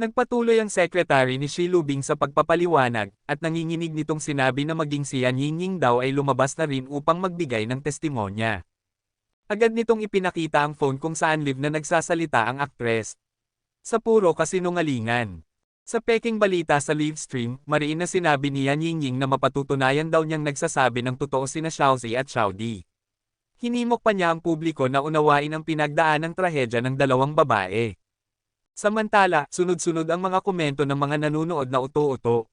Nagpatuloy ang secretary ni Shi Lubing sa pagpapaliwanag, at nanginginig nitong sinabi na maging si Yan Yingying daw ay lumabas na rin upang magbigay ng testimonya. Agad nitong ipinakita ang phone kung saan live na nagsasalita ang aktres. Sa puro kasinungalingan. Sa peking balita sa live stream, mariin na sinabi ni Yan Yingying na mapatutunayan daw niyang nagsasabi ng totoo sina Xiaozi at Xiaodi. Hinimok pa niya ang publiko na unawain ang pinagdaan ng trahedya ng dalawang babae. Samantala, sunod-sunod ang mga komento ng mga nanunood na uto-uto.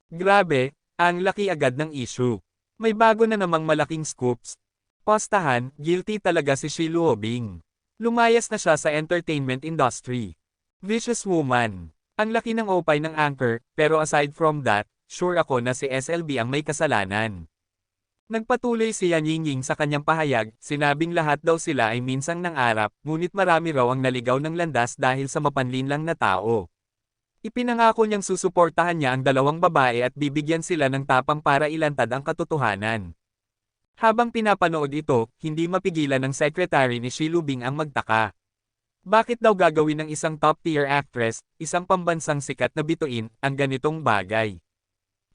Grabe, ang laki agad ng issue. May bago na namang malaking scoops. Postahan, guilty talaga si Shi Lubing. Lumayas na siya sa entertainment industry. Vicious woman. Ang laki ng opay ng anchor, pero aside from that, sure ako na si SLB ang may kasalanan. Nagpatuloy si Yan Yingying sa kanyang pahayag, sinabing lahat daw sila ay minsang nangarap, ngunit marami raw ang naligaw ng landas dahil sa mapanlinlang na tao. Ipinangako niyang susuportahan niya ang dalawang babae at bibigyan sila ng tapang para ilantad ang katotohanan. Habang pinapanood ito, hindi mapigilan ng secretary ni Shi Lubing ang magtaka. Bakit daw gagawin ng isang top-tier actress, isang pambansang sikat na bituin, ang ganitong bagay?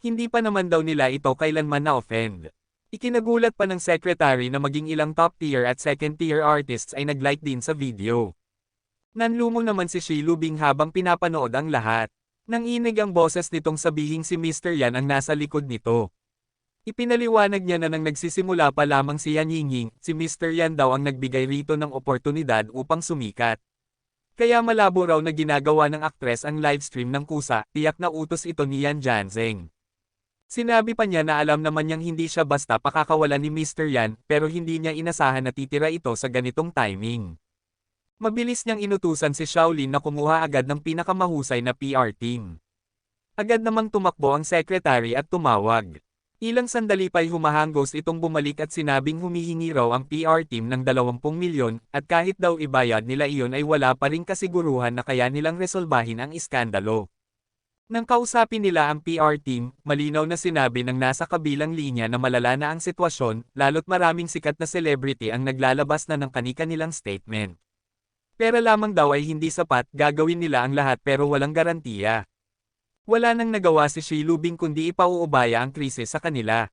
Hindi pa naman daw nila ito kailanman na-offend. Ikinagulat pa ng secretary na maging ilang top-tier at second-tier artists ay nag-like din sa video. Nanlumo naman si Shi Lubing habang pinapanood ang lahat. Nanginig ang boses nitong sabihing si Mr. Yan ang nasa likod nito. Ipinaliwanag niya na nang nagsisimula pa lamang si Yan Yingying, si Mr. Yan daw ang nagbigay rito ng oportunidad upang sumikat. Kaya malabo raw na ginagawa ng aktres ang livestream ng kusa, tiyak na utos ito ni Yan Janzeng. Sinabi pa niya na alam naman niyang hindi siya basta pakakawalan ni Mr. Yan, pero hindi niya inasahan na titira ito sa ganitong timing. Mabilis niyang inutusan si Shaolin na kumuha agad ng pinakamahusay na PR team. Agad namang tumakbo ang secretary at tumawag. Ilang sandali pa'y humahanggos itong bumalik at sinabing humihingi raw ang PR team ng 20 milyon, at kahit daw ibayad nila iyon ay wala pa ring kasiguruhan na kaya nilang resolbahin ang iskandalo. Nang kausapin nila ang PR team, malinaw na sinabi ng nasa kabilang linya na malala na ang sitwasyon, lalo't maraming sikat na celebrity ang naglalabas na ng kani-kanilang statement. Pera lamang daw ay hindi sapat, gagawin nila ang lahat pero walang garantiya. Wala nang nagawa si Shi Lubing kundi ipauubaya ang krisis sa kanila.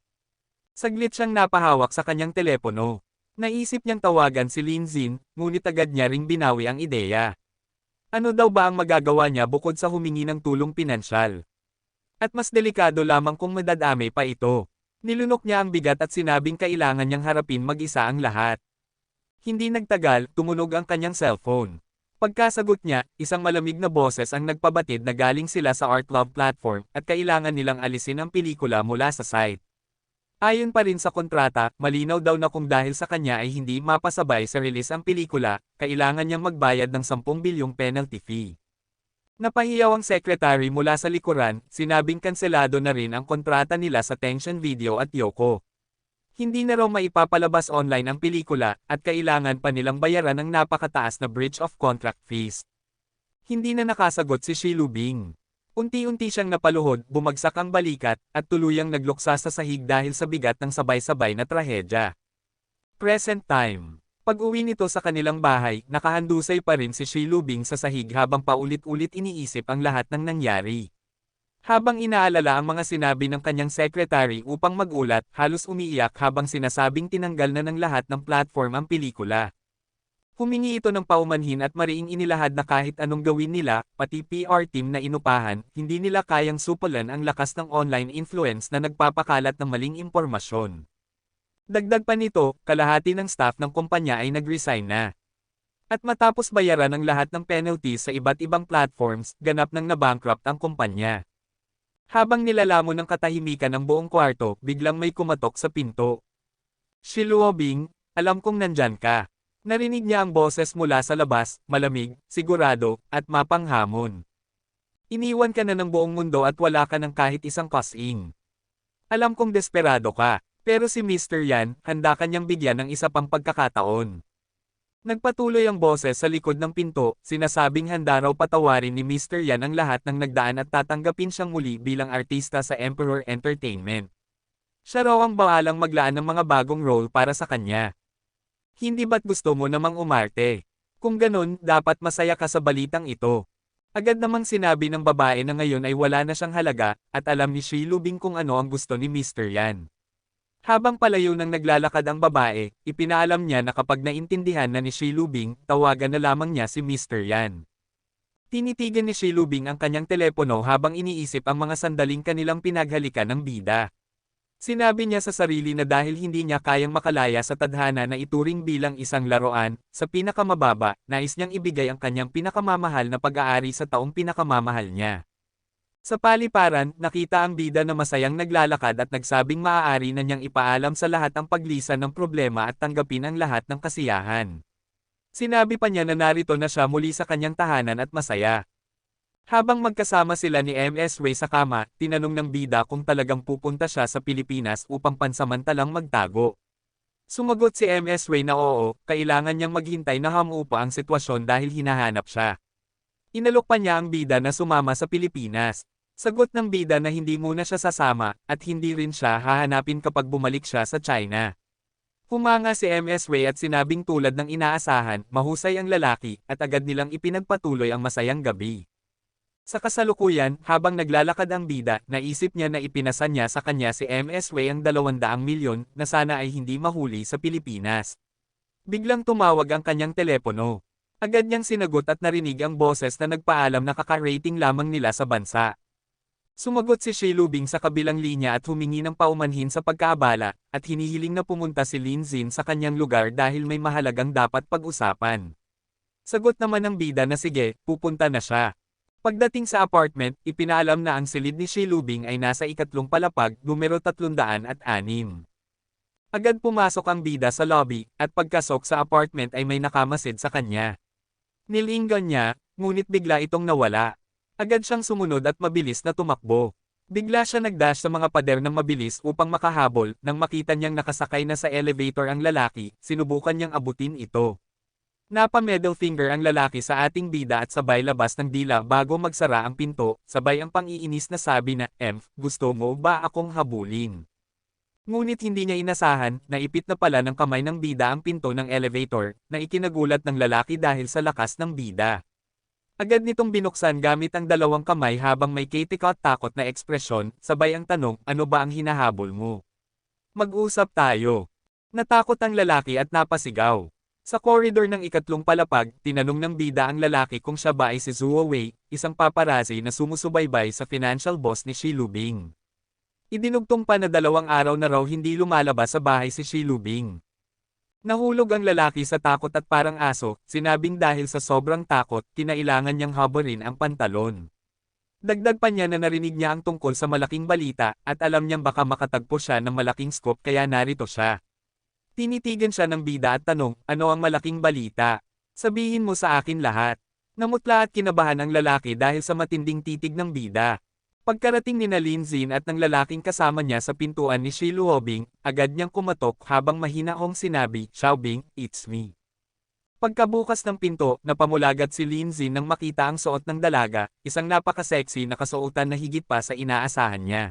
Saglit siyang napahawak sa kanyang telepono. Naisip niyang tawagan si Lin Zin, ngunit agad niya ring binawi ang ideya. Ano daw ba ang magagawa niya bukod sa humingi ng tulong pinansyal? At mas delikado lamang kung madadamay pa ito. Nilunok niya ang bigat at sinabing kailangan niyang harapin mag-isa ang lahat. Hindi nagtagal, tumunog ang kanyang cellphone. Pagkasagot niya, isang malamig na boses ang nagpabatid na galing sila sa ArtLove platform at kailangan nilang alisin ang pelikula mula sa site. Ayon pa rin sa kontrata, malinaw daw na kung dahil sa kanya ay hindi mapasabay sa release ang pelikula, kailangan niyang magbayad ng 10 bilyong penalty fee. Napahiyaw ang secretary mula sa likuran, sinabing kanselado na rin ang kontrata nila sa Tension Video at Yoko. Hindi na raw maipapalabas online ang pelikula, at kailangan pa nilang bayaran ng napakataas na breach of contract fees. Hindi na nakasagot si Shi Lubing. Unti-unti siyang napaluhod, bumagsak ang balikat, at tuluyang nagluksa sa sahig dahil sa bigat ng sabay-sabay na trahedya. Present time. Pag-uwi nito sa kanilang bahay, nakahandusay pa rin si Shi Lubing sa sahig habang paulit-ulit iniisip ang lahat ng nangyari. Habang inaalala ang mga sinabi ng kanyang secretary upang magulat, halos umiiyak habang sinasabing tinanggal na ng lahat ng platform ang pelikula. Humingi ito ng paumanhin at mariing inilahad na kahit anong gawin nila, pati PR team na inupahan, hindi nila kayang supulan ang lakas ng online influence na nagpapakalat ng maling impormasyon. Dagdag pa nito, kalahati ng staff ng kumpanya ay nag-resign na. At matapos bayaran ang lahat ng penalties sa iba't ibang platforms, ganap nang na-bankrupt ang kumpanya. Habang nilalamon ng katahimikan ng buong kwarto, biglang may kumatok sa pinto. Shi Lubing, alam kong nandyan ka. Narinig niya ang boses mula sa labas, malamig, sigurado, at mapanghamon. Iniwan ka na ng buong mundo at wala ka ng kahit isang kasing. Alam kong desperado ka, pero si Mr. Yan, handa kanyang bigyan ng isa pang pagkakataon. Nagpatuloy ang boses sa likod ng pinto, sinasabing handa raw patawarin ni Mr. Yan ang lahat ng nagdaan at tatanggapin siyang muli bilang artista sa Emperor Entertainment. Siya raw ang bahalang maglaan ng mga bagong role para sa kanya. Hindi ba't gusto mo namang umarte? Kung ganun, dapat masaya ka sa balitang ito. Agad namang sinabi ng babae na ngayon ay wala na siyang halaga, at alam ni Shi Lubing kung ano ang gusto ni Mr. Yan. Habang palayo nang naglalakad ang babae, ipinaalam niya na kapag naintindihan na ni Shi Lubing, tawagan na lamang niya si Mr. Yan. Tinitigan ni Shi Lubing ang kanyang telepono habang iniisip ang mga sandaling kanilang pinaghalikan ng bida. Sinabi niya sa sarili na dahil hindi niya kayang makalaya sa tadhana na ituring bilang isang laruan, sa pinakamababa, nais niyang ibigay ang kanyang pinakamamahal na pag-aari sa taong pinakamamahal niya. Sa paliparan, nakita ang bida na masayang naglalakad at nagsabing maaari na niyang ipaalam sa lahat ang paglisan ng problema at tanggapin ang lahat ng kasiyahan. Sinabi pa niya na narito na siya muli sa kanyang tahanan at masaya. Habang magkasama sila ni MS Wei sa kama, tinanong ng bida kung talagang pupunta siya sa Pilipinas upang pansamantalang magtago. Sumagot si MS Wei na oo, kailangan niyang maghintay na hamupa ang sitwasyon dahil hinahanap siya. Inalok pa niya ang bida na sumama sa Pilipinas. Sagot ng bida na hindi muna siya sasama, at hindi rin siya hahanapin kapag bumalik siya sa China. Humanga si MS Wei at sinabing tulad ng inaasahan, mahusay ang lalaki, at agad nilang ipinagpatuloy ang masayang gabi. Sa kasalukuyan, habang naglalakad ang bida, naisip niya na ipinasa niya sa kanya si MS Wei ang 200 milyon na sana ay hindi mahuli sa Pilipinas. Biglang tumawag ang kanyang telepono. Agad niyang sinagot at narinig ang boses na nagpaalam na kaka-rating lamang nila sa bansa. Sumagot si Shi Lubing sa kabilang linya at humingi ng paumanhin sa pagkaabala, at hinihiling na pumunta si Lin Zin sa kanyang lugar dahil may mahalagang dapat pag-usapan. Sagot naman ng bida na sige, pupunta na siya. Pagdating sa apartment, ipinaalam na ang silid ni Shi Lubing ay nasa ikatlong palapag, numero 306. Agad pumasok ang bida sa lobby, at pagkasok sa apartment ay may nakamasid sa kanya. Nilinggan niya, ngunit bigla itong nawala. Agad siyang sumunod at mabilis na tumakbo. Bigla siya nagdash sa mga pader ng mabilis upang makahabol, nang makita niyang nakasakay na sa elevator ang lalaki, sinubukan niyang abutin ito. Napa-middle finger ang lalaki sa ating bida at sabay labas ng dila bago magsara ang pinto, sabay ang pang-iinis na sabi na, gusto mo ba akong habulin? Ngunit hindi niya inasahan, naipit na pala ng kamay ng bida ang pinto ng elevator, na ikinagulat ng lalaki dahil sa lakas ng bida. Agad nitong binuksan gamit ang dalawang kamay habang may kitikot-takot na ekspresyon, sabay ang tanong, ano ba ang hinahabol mo? Mag-usap tayo. Natakot ang lalaki at napasigaw. Sa koridor ng ikatlong palapag, tinanong ng bida ang lalaki kung siya ba ay si Zuo Wei, isang paparazzi na sumusubaybay sa financial boss ni Shi Lubing. Idinugtong pa na 2 araw na raw hindi lumalabas sa bahay si Shi Lubing. Nahulog ang lalaki sa takot at parang aso, sinabing dahil sa sobrang takot, kinailangan niyang habarin ang pantalon. Dagdag pa niya na narinig niya ang tungkol sa malaking balita, at alam niyang baka makatagpo siya ng malaking scoop kaya narito siya. Tinitigan siya ng bida at tanong, ano ang malaking balita? Sabihin mo sa akin lahat. Namutla at kinabahan ang lalaki dahil sa matinding titig ng bida. Pagkarating ni Lin Zin at ng lalaking kasama niya sa pintuan ni Shi Luobing, agad niyang kumatok habang mahinahong sinabi, Xiaobing, it's me. Pagkabukas ng pinto, napamulagat si Lin Zin nang makita ang suot ng dalaga, isang napaka-sexy na kasuotan na higit pa sa inaasahan niya.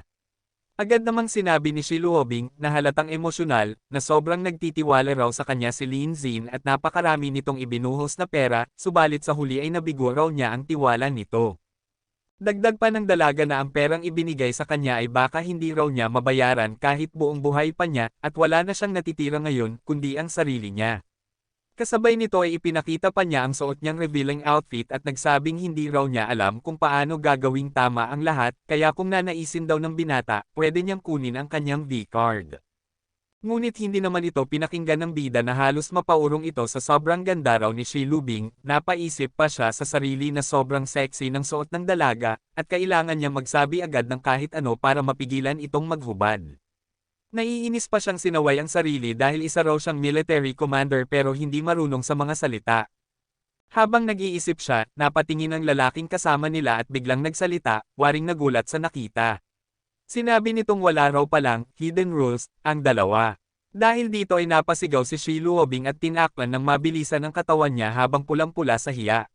Agad namang sinabi ni Shi Luobing na halatang emosyonal, na sobrang nagtitiwala raw sa kanya si Lin Zin at napakarami nitong ibinuhos na pera, subalit sa huli ay nabigo raw niya ang tiwala nito. Dagdag pa ng dalaga na ang perang ibinigay sa kanya ay baka hindi raw niya mabayaran kahit buong buhay pa niya, at wala na siyang natitira ngayon, kundi ang sarili niya. Kasabay nito ay ipinakita pa niya ang suot niyang revealing outfit at nagsabing hindi raw niya alam kung paano gagawing tama ang lahat, kaya kung nanaisin daw ng binata, pwede niyang kunin ang kanyang V-card. Ngunit hindi naman ito pinakinggan ng bida na halos mapaurong ito sa sobrang ganda raw ni Shi Lubing, napaisip pa siya sa sarili na sobrang sexy ng suot ng dalaga, at kailangan niya magsabi agad ng kahit ano para mapigilan itong maghubad. Naiinis pa siyang sinaway ang sarili dahil isa raw siyang military commander pero hindi marunong sa mga salita. Habang nag-iisip siya, napatingin ang lalaking kasama nila at biglang nagsalita, waring nagulat sa nakita. Sinabi nitong wala raw palang hidden rules ang dalawa. Dahil dito ay napasigaw si Shi Luobing at tinakpan ng mabilisan ng katawan niya habang pulang-pula sa hiya.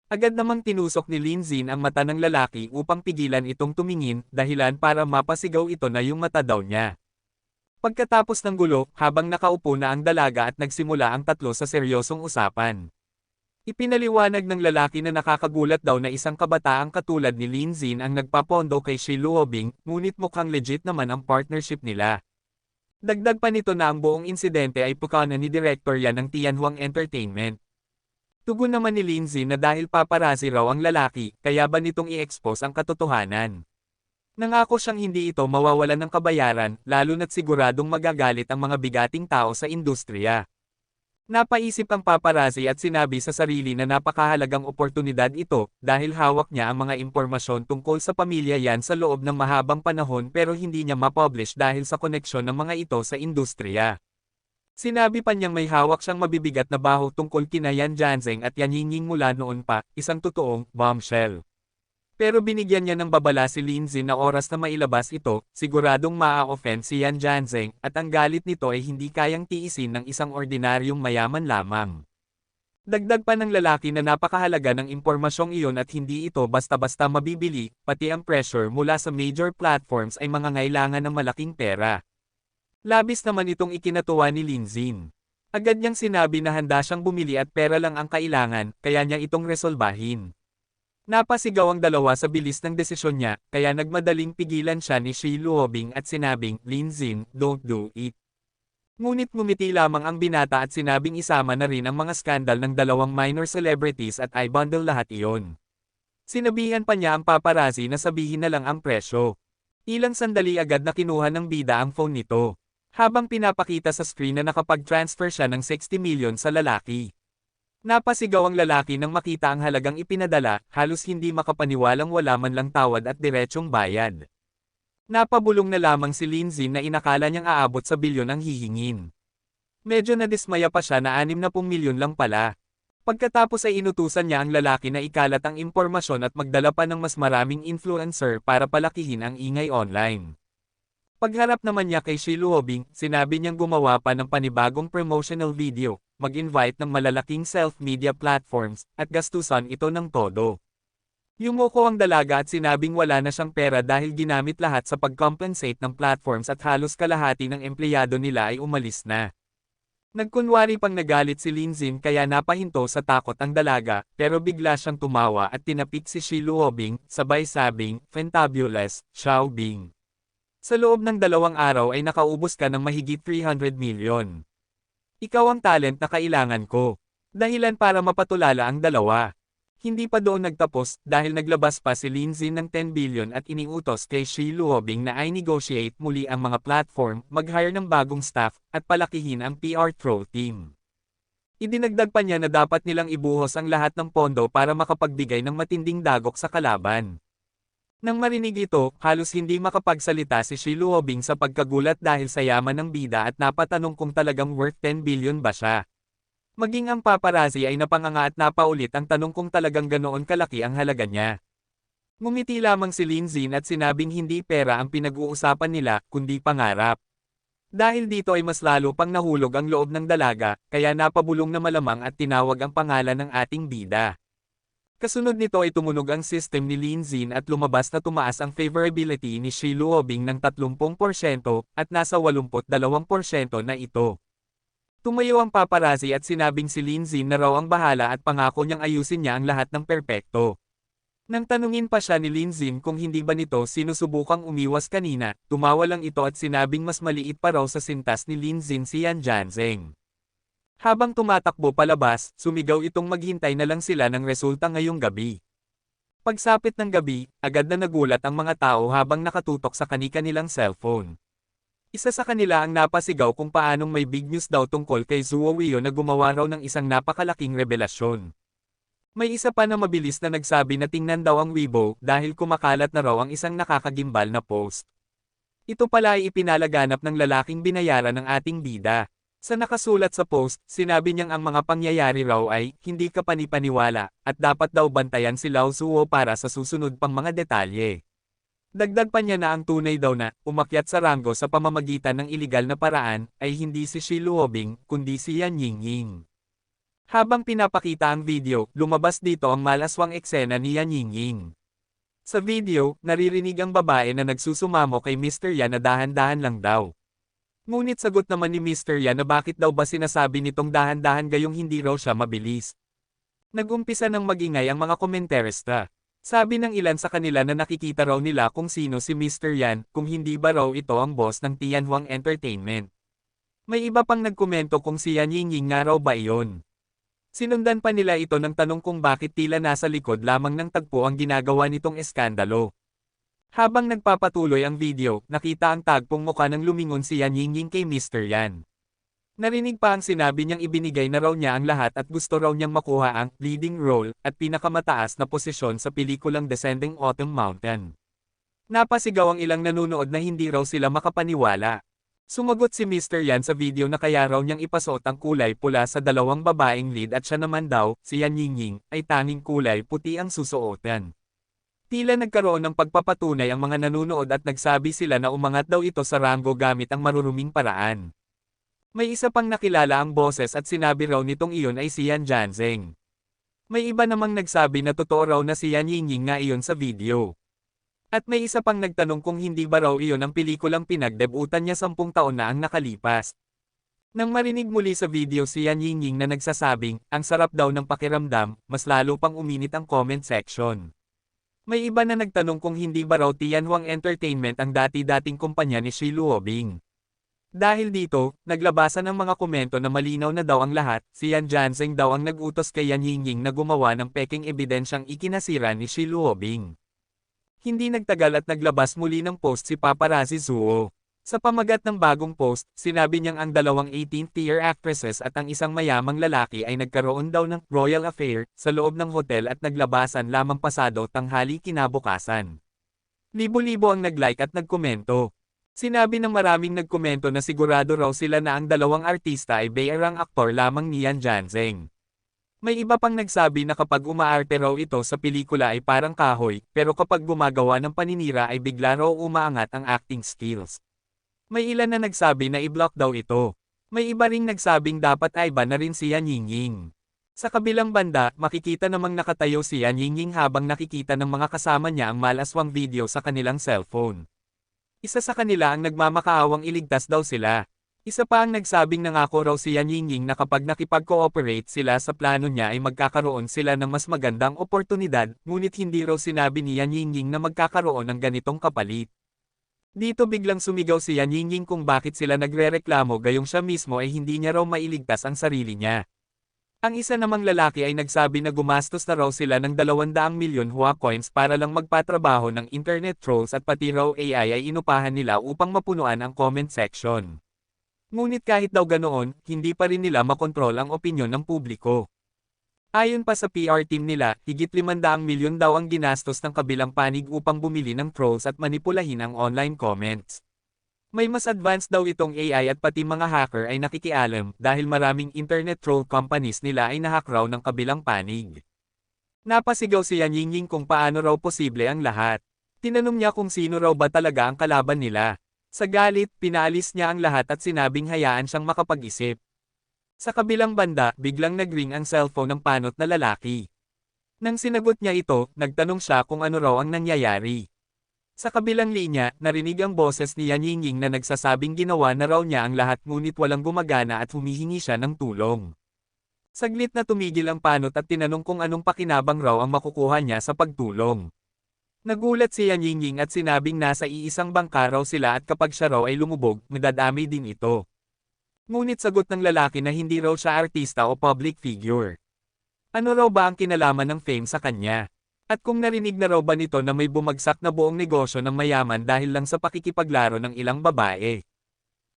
Agad namang tinusok ni Lin Zin ang mata ng lalaki upang pigilan itong tumingin, dahilan para mapasigaw ito na yung mata daw niya. Pagkatapos ng gulo, habang nakaupo na ang dalaga at nagsimula ang tatlo sa seryosong usapan. Ipinaliwanag ng lalaki na nakakagulat daw na isang kabataang katulad ni Lin Zin ang nagpapondo kay Shi Luobing, ngunit mukhang legit naman ang partnership nila. Dagdag pa nito na ang buong insidente ay pukana ni Director Yan ng Tianhuang Entertainment. Tugon naman ni Lin Zin na dahil paparazzi raw ang lalaki, kaya ba nitong i-expose ang katotohanan. Nangako siyang hindi ito mawawalan ng kabayaran, lalo na't siguradong magagalit ang mga bigating tao sa industriya. Napaisip ang paparazzi at sinabi sa sarili na napakahalagang oportunidad ito, dahil hawak niya ang mga impormasyon tungkol sa pamilya Yan sa loob ng mahabang panahon pero hindi niya ma-publish dahil sa koneksyon ng mga ito sa industriya. Sinabi pa niyang may hawak siyang mabibigat na baho tungkol kina Yan Jianzheng at Yan Yingying mula noon pa, isang totoong bombshell. Pero binigyan niya ng babala si Lin Zin na oras na mailabas ito, siguradong maa-offend si Yan Jianzheng, at ang galit nito ay hindi kayang tiisin ng isang ordinaryong mayaman lamang. Dagdag pa ng lalaki na napakahalaga ng impormasyong iyon at hindi ito basta-basta mabibili, pati ang pressure mula sa major platforms ay mangangailangan ng malaking pera. Labis naman itong ikinatuwa ni Lin Zin. Agad niyang sinabi na handa siyang bumili at pera lang ang kailangan, kaya niya itong resolbahin. Napasigaw ang dalawa sa bilis ng desisyon niya, kaya nagmadaling pigilan siya ni Shi Luobing at sinabing, Lin Zin, don't do it. Ngunit ngumiti lamang ang binata at sinabing isama na rin ang mga skandal ng dalawang minor celebrities at i-bundle lahat iyon. Sinabihan pa niya ang paparazzi na sabihin na lang ang presyo. Ilang sandali agad na kinuha ng bida ang phone nito, habang pinapakita sa screen na nakapag-transfer siya ng 60 million sa lalaki. Napasigaw ang lalaki nang makita ang halagang ipinadala, halos hindi makapaniwalang wala man lang tawad at diretsong bayad. Napabulong na lamang si Lin Zin na inakala niyang aabot sa bilyon ang hihingin. Medyo nadismaya pa siya na 60 milyon lang pala. Pagkatapos ay inutusan niya ang lalaki na ikalat ang impormasyon at magdala pa ng mas maraming influencer para palakihin ang ingay online. Pagharap naman niya kay Shi Luobing, sinabi niyang gumawa pa ng panibagong promotional video, mag-invite ng malalaking self-media platforms, at gastusan ito ng todo. Yumuko ang dalaga at sinabing wala na siyang pera dahil ginamit lahat sa pag-compensate ng platforms at halos kalahati ng empleyado nila ay umalis na. Nagkunwari pang nagalit si Lin Zin kaya napahinto sa takot ang dalaga, pero bigla siyang tumawa at tinapik si Shi Luobing, sabay sabing, fantabulous, Xiao Bing. Sa loob ng 2 araw ay nakaubos ka ng mahigit 300 million. Ikaw ang talent na kailangan ko. Dahilan para mapatulala ang dalawa. Hindi pa doon nagtapos dahil naglabas pa si Lin Zin ng 10 billion at iniutos kay Shi Luobing na i-negotiate muli ang mga platform, mag-hire ng bagong staff, at palakihin ang PR troll team. Idinagdag pa niya na dapat nilang ibuhos ang lahat ng pondo para makapagbigay ng matinding dagok sa kalaban. Nang marinig ito, halos hindi makapagsalita si Shi Luobing sa pagkagulat dahil sa yaman ng bida at napatanong kung talagang worth 10 billion ba siya. Maging ang paparazzi ay napanganga at napaulit ang tanong kung talagang ganoon kalaki ang halaga niya. Ngumiti lamang si Lin Zin at sinabing hindi pera ang pinag-uusapan nila, kundi pangarap. Dahil dito ay mas lalo pang nahulog ang loob ng dalaga, kaya napabulong na malamang at tinawag ang pangalan ng ating bida. Kasunod nito ay tumunog ang system ni Lin Zin at lumabas na tumaas ang favorability ni Shi Luobing ng 30% at nasa 82% na ito. Tumayo ang paparazzi at sinabing si Lin Zin na raw ang bahala at pangako niyang ayusin niya ang lahat ng perpekto. Nang tanungin pa siya ni Lin Zin kung hindi ba nito sinusubukang umiwas kanina, tumawa lang ito at sinabing mas maliit pa raw sa sintas ni Lin Zin si Yan Jianzheng. Habang tumatakbo palabas, sumigaw itong maghintay na lang sila ng resulta ngayong gabi. Pagsapit ng gabi, agad na nagulat ang mga tao habang nakatutok sa kani-kanilang cellphone. Isa sa kanila ang napasigaw kung paanong may big news daw tungkol kay Zuo Weo na gumawa raw ng isang napakalaking revelasyon. May isa pa na mabilis na nagsabi na tingnan daw ang Weibo dahil kumakalat na raw ang isang nakakagimbal na post. Ito pala ay ipinalaganap ng lalaking binayaran ng ating bida. Sa nakasulat sa post, sinabi niyang ang mga pangyayari raw ay hindi kapanipaniwala at dapat daw bantayan si Lao Zuo para sa susunod pang mga detalye. Dagdag pa niya na ang tunay daw na umakyat sa ranggo sa pamamagitan ng iligal na paraan ay hindi si Shi Luobing kundi si Yan Yingying. Habang pinapakita ang video, lumabas dito ang malaswang eksena ni Yan Yingying. Sa video, naririnig ang babae na nagsusumamo kay Mr. Yan na dahan-dahan lang daw. Ngunit sagot naman ni Mr. Yan na bakit daw ba sinasabi nitong dahan-dahan gayong hindi raw siya mabilis. Nag-umpisa ng magingay ang mga komentarista. Sabi ng ilan sa kanila na nakikita raw nila kung sino si Mr. Yan, kung hindi ba raw ito ang boss ng Tianhuang Entertainment. May iba pang nagkomento kung si Yan Yingying nga raw ba iyon. Sinundan pa nila ito ng tanong kung bakit tila nasa likod lamang ng tagpo ang ginagawa nitong eskandalo. Habang nagpapatuloy ang video, nakita ang tagpong mukha ng lumingon si Yan Yingying kay Mr. Yan. Narinig pa ang sinabi niyang ibinigay na raw niya ang lahat at gusto raw niyang makuha ang leading role at pinakamataas na posisyon sa pelikulang Descending Autumn Mountain. Napasigaw ang ilang nanonood na hindi raw sila makapaniwala. Sumagot si Mr. Yan sa video na kaya raw niyang ipasuot ang kulay pula sa dalawang babaeng lead at siya naman daw, si Yan Yingying, ay tanging kulay puti ang susuotan. Tila nagkaroon ng pagpapatunay ang mga nanonood at nagsabi sila na umangat daw ito sa ranggo gamit ang maruruming paraan. May isa pang nakilala ang boses at sinabi raw nitong iyon ay si Yan Janzeng. May iba namang nagsabi na totoo raw na si Yan Yingying nga iyon sa video. At may isa pang nagtanong kung hindi ba raw iyon ang pelikulang pinagdebutan niya 10 taon na ang nakalipas. Nang marinig muli sa video si Yan Yingying na nagsasabing, ang sarap daw ng pakiramdam, mas lalo pang uminit ang comment section. May iba na nagtanong kung hindi ba raw Tianhuang Entertainment ang dati-dating kumpanya ni Shi Luobing. Dahil dito, naglabasan ang mga komento na malinaw na daw ang lahat, si Yan Janzeng daw ang nag-utos kay Yan Yingying na gumawa ng peking ebidensyang ikinasira ni Shi Luobing. Hindi nagtagal at naglabas muli ng post si Paparazzi Zuo. Sa pamagat ng bagong post, sinabi niyang ang dalawang 18th-tier actresses at ang isang mayamang lalaki ay nagkaroon daw ng royal affair sa loob ng hotel at naglabasan lamang pasado tanghali kinabukasan. Libo-libo ang nag-like at nagkomento. Sinabi ng maraming nagkomento na sigurado raw sila na ang dalawang artista ay bayaang aktor lamang ni Yan Janzeng. May iba pang nagsabi na kapag umaarte raw ito sa pelikula ay parang kahoy, pero kapag gumagawa ng paninira ay bigla raw umaangat ang acting skills. May ilan na nagsabi na i-block daw ito. May iba ring nagsabing dapat ay ba na rin si Yan Yingying. Sa kabilang banda, makikita namang nakatayo si Yan Yingying habang nakikita ng mga kasama niya ang malaswang video sa kanilang cellphone. Isa sa kanila ang nagmamakaawang iligtas daw sila. Isa pa ang nagsabing nangako raw si Yan Yingying na kapag nakipag-cooperate sila sa plano niya ay magkakaroon sila ng mas magandang oportunidad, ngunit hindi raw sinabi ni Yan Yingying na magkakaroon ng ganitong kapalit. Dito biglang sumigaw si Yan Yingying kung bakit sila nagrereklamo gayong siya mismo ay hindi niya raw mailigtas ang sarili niya. Ang isa namang lalaki ay nagsabi na gumastos na raw sila ng 200 milyon Hua coins para lang magpatrabaho ng internet trolls at pati raw AI ay inupahan nila upang mapunuan ang comment section. Ngunit kahit daw ganoon, hindi pa rin nila makontrol ang opinyon ng publiko. Ayon pa sa PR team nila, higit 500 milyon daw ang ginastos ng kabilang panig upang bumili ng trolls at manipulahin ang online comments. May mas advanced daw itong AI at pati mga hacker ay nakikialam dahil maraming internet troll companies nila ay nahack raw ng kabilang panig. Napasigaw si Yan Yingying kung paano raw posible ang lahat. Tinanong niya kung sino raw ba talaga ang kalaban nila. Sa galit, pinaalis niya ang lahat at sinabing hayaan siyang makapag-isip. Sa kabilang banda, biglang nagring ang cellphone ng panot na lalaki. Nang sinagot niya ito, nagtanong siya kung ano raw ang nangyayari. Sa kabilang linya, narinig ang boses ni Yan Yingying na nagsasabing ginawa na raw niya ang lahat ngunit walang gumagana at humihingi siya ng tulong. Saglit na tumigil ang panot at tinanong kung anong pakinabang raw ang makukuha niya sa pagtulong. Nagulat si Yan Yingying at sinabing nasa iisang bangka raw sila at kapag siya raw ay lumubog, madadami din ito. Ngunit sagot ng lalaki na hindi raw siya artista o public figure. Ano raw ba ang kinalaman ng fame sa kanya? At kung narinig na raw ba nito na may bumagsak na buong negosyo ng mayaman dahil lang sa pakikipaglaro ng ilang babae?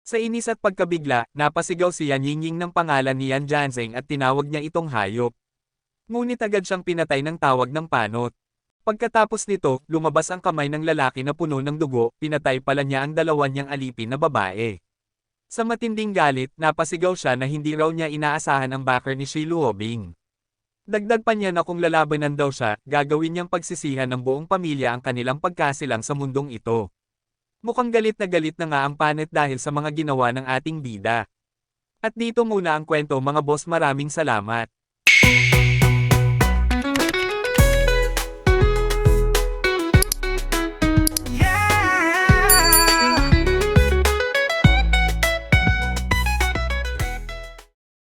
Sa inis at pagkabigla, napasigaw si Yan Yingying ng pangalan ni Yan Janzeng at tinawag niya itong hayop. Ngunit agad siyang pinatay ng tawag ng panot. Pagkatapos nito, lumabas ang kamay ng lalaki na puno ng dugo, pinatay pala niya ang dalawa niyang alipin na babae. Sa matinding galit, napasigaw siya na hindi raw niya inaasahan ang backer ni Shi Luobing. Dagdag pa niya na kung lalabanan daw siya, gagawin niyang pagsisihan ng buong pamilya ang kanilang pagkasilang sa mundong ito. Mukhang galit na nga ang panet dahil sa mga ginawa ng ating bida. At dito muna ang kwento mga boss, maraming salamat.